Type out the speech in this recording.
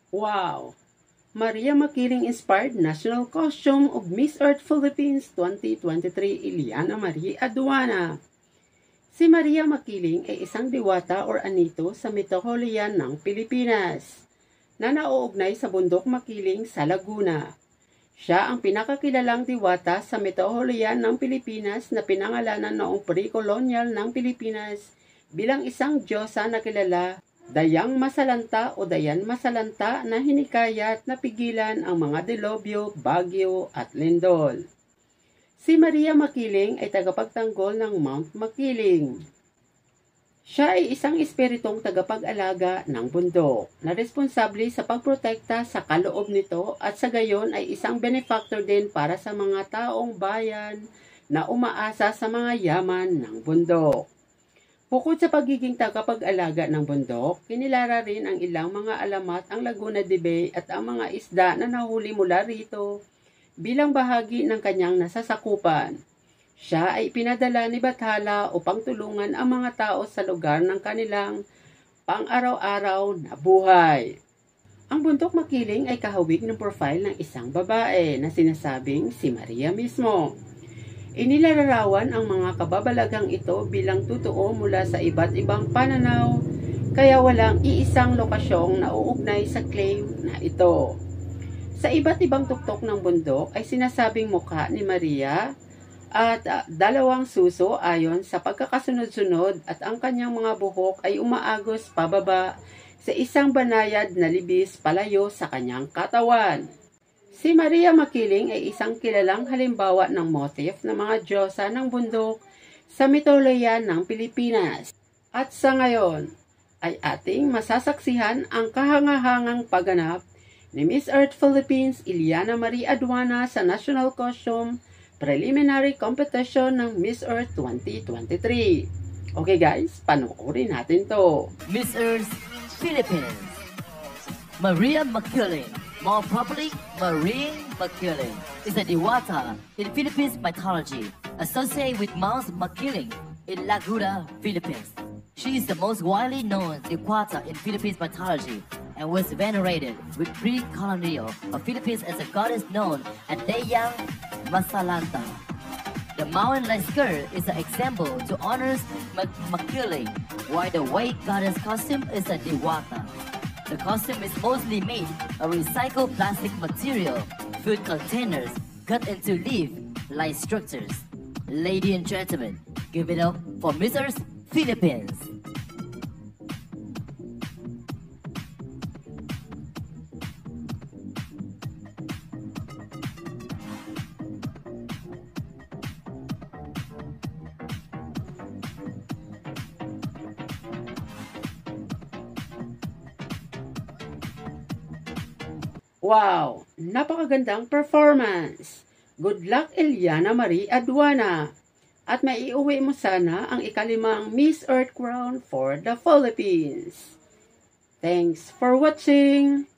Wow! Maria Makiling inspired national costume of Miss Earth Philippines 2023 Iliana Marie Aduana. Si Maria Makiling ay isang diwata or anito sa mitolohiya ng Pilipinas na nauugnay sa bundok Makiling sa Laguna. Siya ang pinakakilalang diwata sa mitolohiya ng Pilipinas na pinangalanan noong pre-colonial ng Pilipinas bilang isang diyosa na kilala Dayang Masalanta o Dayan Masalanta na hinikayat na pigilan ang mga delobyo, bagyo at lindol. Si Maria Makiling ay tagapagtanggol ng Mount Makiling. Siya ay isang espiritong tagapag-alaga ng bundok na responsable sa pagprotekta sa kaloob nito at sa gayon ay isang benefactor din para sa mga taong bayan na umaasa sa mga yaman ng bundok. Bukod sa pagiging tagapag-alaga ng bundok, kinilara rin ang ilang mga alamat ang Laguna de Bay at ang mga isda na nahuli mula rito bilang bahagi ng kanyang nasasakupan. Siya ay pinadala ni Bathala upang tulungan ang mga tao sa lugar ng kanilang pang-araw-araw na buhay. Ang bundok Makiling ay kahawig ng profile ng isang babae na sinasabing si Maria mismo. Inilalarawan ang mga kababalagang ito bilang totoo mula sa iba't ibang pananaw, kaya walang iisang lokasyong nauugnay sa claim na ito. Sa iba't ibang tuktok ng bundok ay sinasabing mukha ni Maria at dalawang suso ayon sa pagkakasunod-sunod at ang kanyang mga buhok ay umaagos pababa sa isang banayad na libis palayo sa kanyang katawan. Si Maria Makiling ay isang kilalang halimbawa ng motif ng mga diyosa ng bundok sa mitolohiya ng Pilipinas. At sa ngayon ay ating masasaksihan ang kahangahangang pagganap ni Miss Earth Philippines Iliana Marie Aduana sa National Costume Preliminary Competition ng Miss Earth 2023. Okay guys, panoorin natin to. Miss Earth Philippines Maria Makiling, more properly Marie Makiling, is a diwata in Philippines mythology associated with Mount Makiling in Laguna, Philippines. She is the most widely known diwata in Philippines mythology and was venerated with pre-colonial of Philippines as a goddess known as Dayang Masalanta. The mountain-like skirt is an example to honors Makiling, while the white goddess costume is a diwata. The costume is mostly made of recycled plastic material, food containers cut into leaf-like structures. Ladies and gentlemen, give it up for Miss Earth Philippines. Wow! Napakagandang performance! Good luck, Iliana Marie Aduana! At maiuwi mo sana ang ikalimang Miss Earth crown for the Philippines. Thanks for watching!